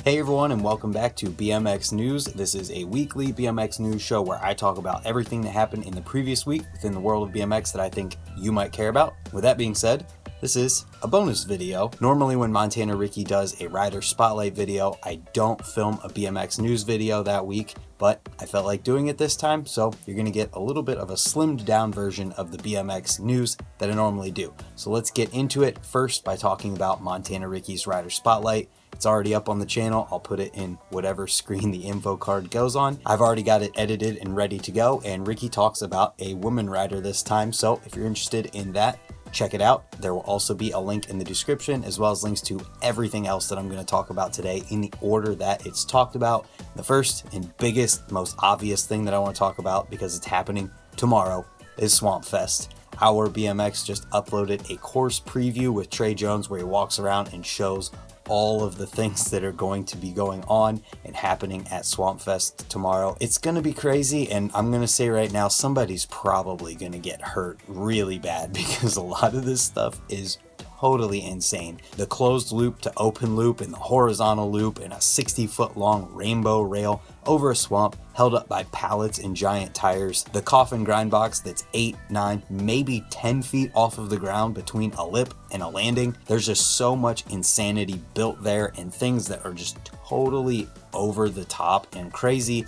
Hey everyone, and welcome back to BMX News. This is a weekly BMX news show where I talk about everything that happened in the previous week within the world of BMX that I think you might care about. With that being said, this is a bonus video. Normally when Montana Ricky does a rider spotlight video, I don't film a BMX news video that week, but I felt like doing it this time, so you're gonna get a little bit of a slimmed down version of the BMX news that I normally do. So let's get into it first by talking about Montana Ricky's rider spotlight. It's already up on the channel. I'll put it in whatever screen the info card goes on. I've already got it edited and ready to go, and Ricky talks about a woman rider this time, so if you're interested in that, check it out. There will also be a link in the description, as well as links to everything else that I'm going to talk about today in the order that it's talked about. The first and biggest, most obvious thing that I want to talk about, because it's happening tomorrow, is Swampfest. Our BMX just uploaded a course preview with Trey Jones where he walks around and shows all of the things that are going to be going on and happening at Swampfest tomorrow. It's gonna be crazy, and I'm gonna say right now, somebody's probably gonna get hurt really bad because a lot of this stuff is totally insane. The closed loop to open loop and the horizontal loop and a 60-foot long rainbow rail over a swamp held up by pallets and giant tires. The coffin grind box that's 8, 9, maybe 10 feet off of the ground between a lip and a landing. There's just so much insanity built there and things that are just totally over the top and crazy.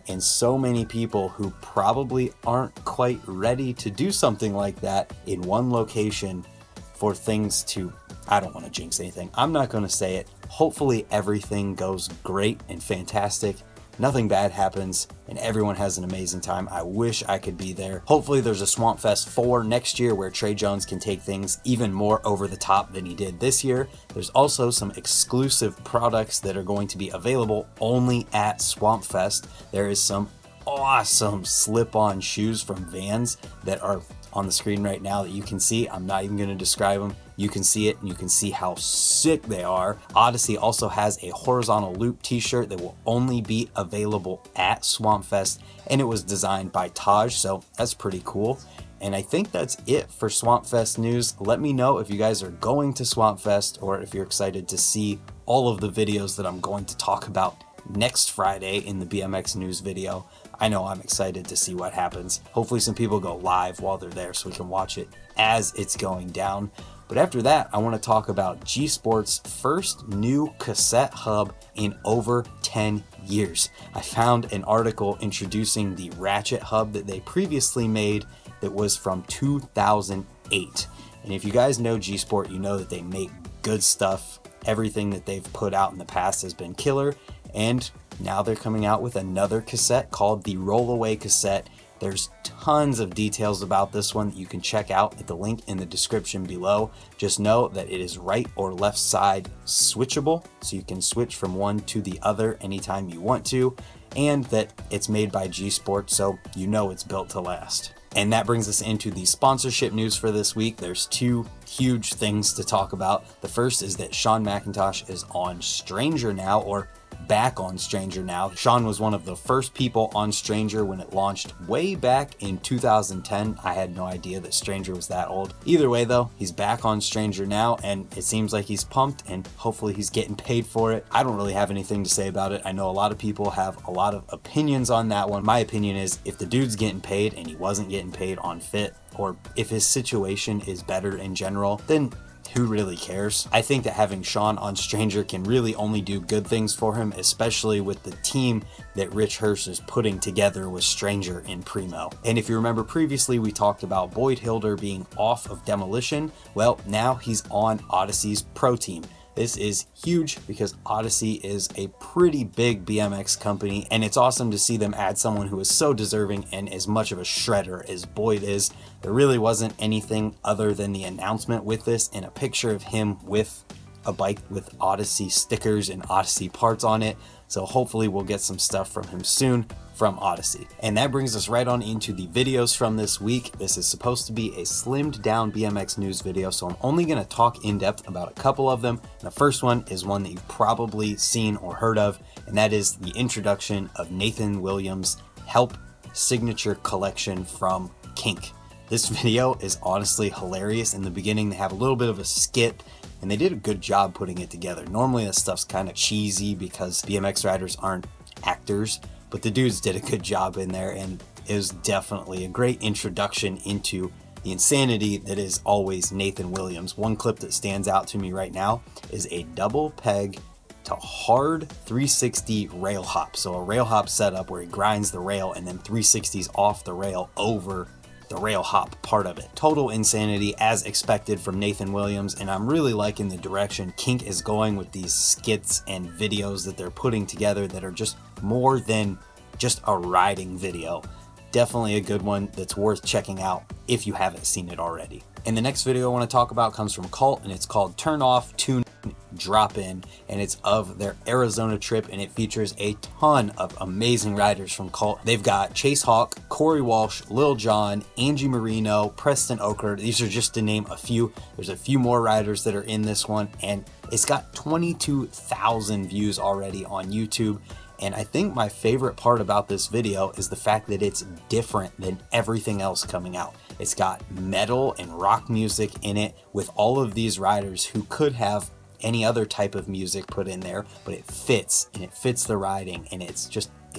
And so many people who probably aren't quite ready to do something like that in one location for things to, I don't want to jinx anything. I'm not going to say it. Hopefully everything goes great and fantastic. Nothing bad happens and everyone has an amazing time. I wish I could be there. Hopefully there's a Swampfest 4 next year where Trey Jones can take things even more over the top than he did this year. There's also some exclusive products that are going to be available only at Swampfest. There is some awesome slip-on shoes from Vans that are on the screen right now that you can see. I'm not even going to describe them. You can see it and you can see how sick they are. Odyssey also has a horizontal loop t-shirt that will only be available at Swampfest, and it was designed by Taj, so that's pretty cool. And I think that's it for Swampfest news. Let me know if you guys are going to Swampfest or if you're excited to see all of the videos that I'm going to talk about next Friday in the BMX news video. I know I'm excited to see what happens. Hopefully some people go live while they're there so we can watch it as it's going down. But after that, I want to talk about G Sport's first new cassette hub in over 10 years. I found an article introducing the Ratchet hub that they previously made that was from 2008. And if you guys know G Sport, you know that they make good stuff. Everything that they've put out in the past has been killer. And now they're coming out with another cassette called the Roloway cassette. There's tons of details about this one that you can check out at the link in the description below. Just know that it is right or left side switchable, so you can switch from one to the other anytime you want to, and that it's made by G Sport, so you know it's built to last. And that brings us into the sponsorship news for this week. There's two huge things to talk about. The first is that Shawn Mcintosh is on Stranger now, or back on Stranger now. Shawn was one of the first people on Stranger when it launched way back in 2010. I had no idea that Stranger was that old. Either way though, he's back on Stranger now, and it seems like he's pumped and hopefully he's getting paid for it. I don't really have anything to say about it. I know a lot of people have a lot of opinions on that one. My opinion is if the dude's getting paid and he wasn't getting paid on Fit, or if his situation is better in general, then who really cares? I think that having Shawn on Stranger can really only do good things for him, especially with the team that Rich Hurst is putting together with Stranger in Primo. And if you remember previously, we talked about Boyd Hilder being off of Demolition. Well, now he's on Odyssey's pro team. This is huge because Odyssey is a pretty big BMX company, and it's awesome to see them add someone who is so deserving and as much of a shredder as Boyd is. There really wasn't anything other than the announcement with this and a picture of him with a bike with Odyssey stickers and Odyssey parts on it. So hopefully we'll get some stuff from him soon from Odyssey. And that brings us right on into the videos from this week. This is supposed to be a slimmed down BMX news video, so I'm only going to talk in depth about a couple of them. And the first one is one that you've probably seen or heard of, and that is the introduction of Nathan Williams' Help signature collection from Kink. This video is honestly hilarious. In the beginning, they have a little bit of a skit and they did a good job putting it together. Normally this stuff's kind of cheesy because BMX riders aren't actors, but the dudes did a good job in there, and it was definitely a great introduction into the insanity that is always Nathan Williams. One clip that stands out to me right now is a double peg to hard 360 rail hop. So a rail hop setup where he grinds the rail and then 360s off the rail over the rail hop part of it. Total insanity as expected from Nathan Williams, and I'm really liking the direction Kink is going with these skits and videos that they're putting together that are just more than just a riding video. Definitely a good one that's worth checking out if you haven't seen it already. And the next video I want to talk about comes from Cult, and it's called Turn Off, Tune Drop In, and it's of their Arizona trip, and it features a ton of amazing riders from Cult. They've got Chase Hawk, Corey Walsh, Lil Jon, Angie Marino, Preston Oker. These are just to name a few. There's a few more riders that are in this one, and it's got 22,000 views already on YouTube. And I think my favorite part about this video is the fact that it's different than everything else coming out. It's got metal and rock music in it with all of these riders who could have any other type of music put in there, but it fits, and it fits the riding, and it's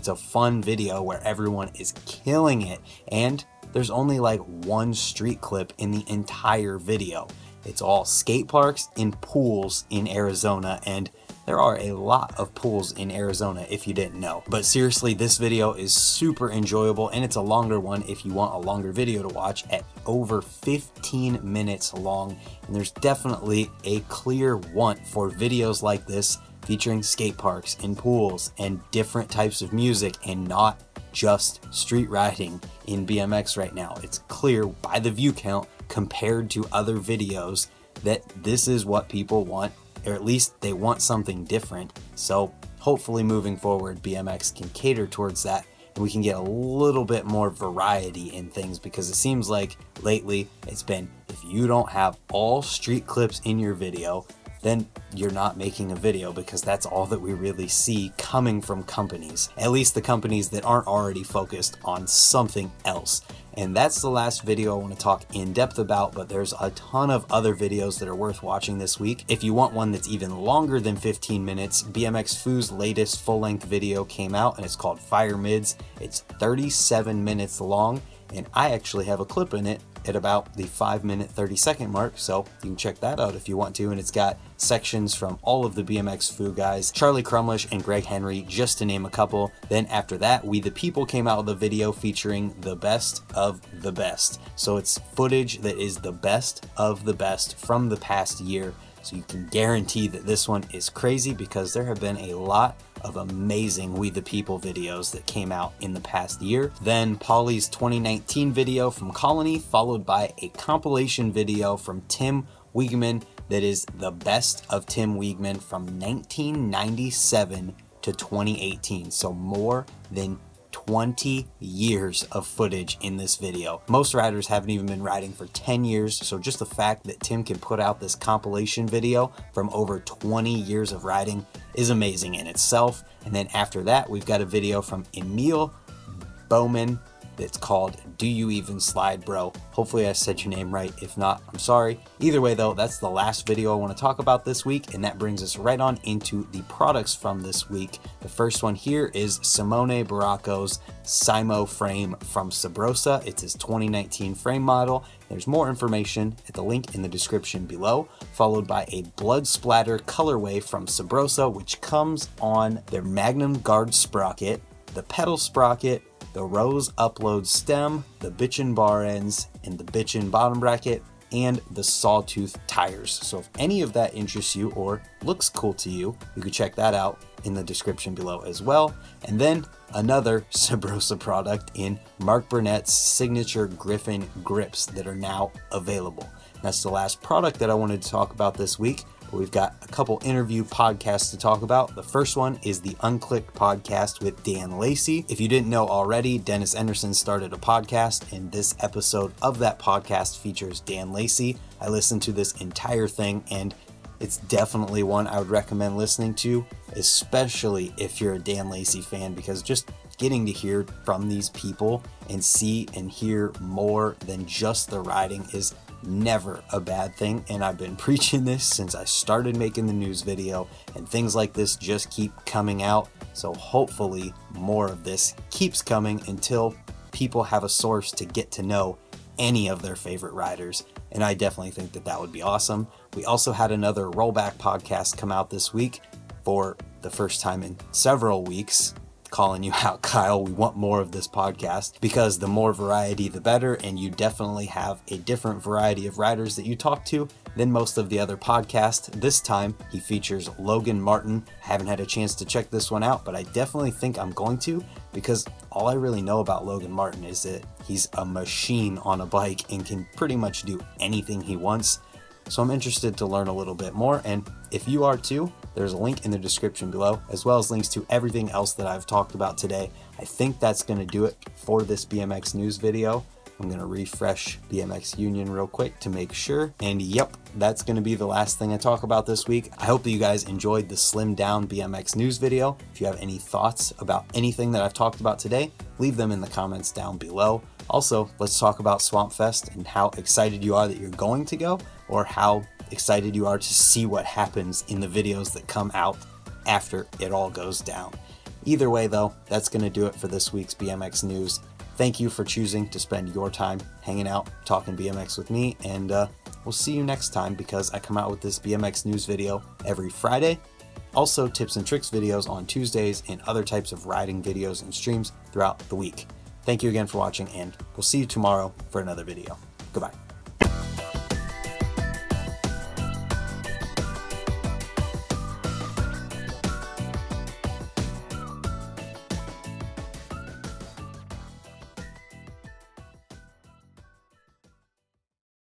a fun video where everyone is killing it. And there's only like one street clip in the entire video. It's all skate parks and pools in Arizona, and there are a lot of pools in Arizona if you didn't know. But seriously, this video is super enjoyable, and it's a longer one if you want a longer video to watch at over 15 minutes long. And there's definitely a clear want for videos like this featuring skate parks and pools and different types of music and not just street riding in BMX right now. It's clear by the view count compared to other videos that this is what people want, or at least they want something different. So hopefully moving forward, BMX can cater towards that, and we can get a little bit more variety in things, because it seems like lately it's been, if you don't have all street clips in your video, then you're not making a video, because that's all that we really see coming from companies, at least the companies that aren't already focused on something else. And that's the last video I want to talk in depth about, but there's a ton of other videos that are worth watching this week. If you want one that's even longer than 15 minutes, BMXFU's latest full-length video came out, and it's called Fire Mids. It's 37 minutes long, and I actually have a clip in it at about the 5-minute 30-second mark, so you can check that out if you want to. And it's got sections from all of the BMXFU guys, Charlie Crumlish and Greg Henry, just to name a couple. Then after that, WeThePeople came out with a video featuring the best of the best. So it's footage that is the best of the best from the past year. So you can guarantee that this one is crazy, because there have been a lot of amazing WeThePeople videos that came out in the past year. Then Polly's 2019 video from Colony, followed by a compilation video from Timm Wiegmann that is the best of Timm Wiegmann from 1997 to 2018. So more than 20 years of footage in this video. Most riders haven't even been riding for 10 years, so just the fact that Timm can put out this compilation video from over 20 years of riding is amazing in itself. And then after that, we've got a video from Emile Bouwman that's called Do You Even Slide Bro? Hopefully I said your name right. If not, I'm sorry. Either way though, that's the last video I want to talk about this week, and that brings us right on into the products from this week. The first one here is Simone Barraco's Simo frame from Subrosa. It's his 2019 frame model. There's more information at the link in the description below, followed by a blood splatter colorway from Subrosa, which comes on their Magnum guard sprocket, the pedal sprocket, the Rose upload stem, the bitchin bar ends, and the bitchin bottom bracket, and the sawtooth tires. So if any of that interests you or looks cool to you, you can check that out in the description below as well. And then another Subrosa product in Mark Burnett's signature Griffin grips that are now available. That's the last product that I wanted to talk about this week. We've got a couple interview podcasts to talk about. The first one is the Unclicked podcast with Dan Lacey. If you didn't know already, Dennis Anderson started a podcast, and this episode of that podcast features Dan Lacey. I listened to this entire thing, and it's definitely one I would recommend listening to, especially if you're a Dan Lacey fan, because just getting to hear from these people and see and hear more than just the riding is never a bad thing, and I've been preaching this since I started making the news video, and things like this just keep coming out. So hopefully more of this keeps coming until people have a source to get to know any of their favorite riders, and I definitely think that that would be awesome. We also had another Rollback podcast come out this week for the first time in several weeks. Calling you out, Kyle. We want more of this podcast because the more variety the better, and you definitely have a different variety of riders that you talk to than most of the other podcasts. This time he features Logan Martin. I haven't had a chance to check this one out, but I definitely think I'm going to, because all I really know about Logan Martin is that he's a machine on a bike and can pretty much do anything he wants. So I'm interested to learn a little bit more, and if you are too, there's a link in the description below, as well as links to everything else that I've talked about today. I think that's going to do it for this BMX news video. I'm going to refresh BMX Union real quick to make sure, and yep, that's going to be the last thing I talk about this week. I hope that you guys enjoyed the slimmed down BMX news video. If you have any thoughts about anything that I've talked about today, leave them in the comments down below. Also, let's talk about Swampfest and how excited you are that you're going to go, or how excited you are to see what happens in the videos that come out after it all goes down. Either way though, that's going to do it for this week's BMX news. Thank you for choosing to spend your time hanging out, talking BMX with me, and we'll see you next time, because I come out with this BMX news video every Friday. Also, tips and tricks videos on Tuesdays, and other types of riding videos and streams throughout the week. Thank you again for watching, and we'll see you tomorrow for another video. Goodbye.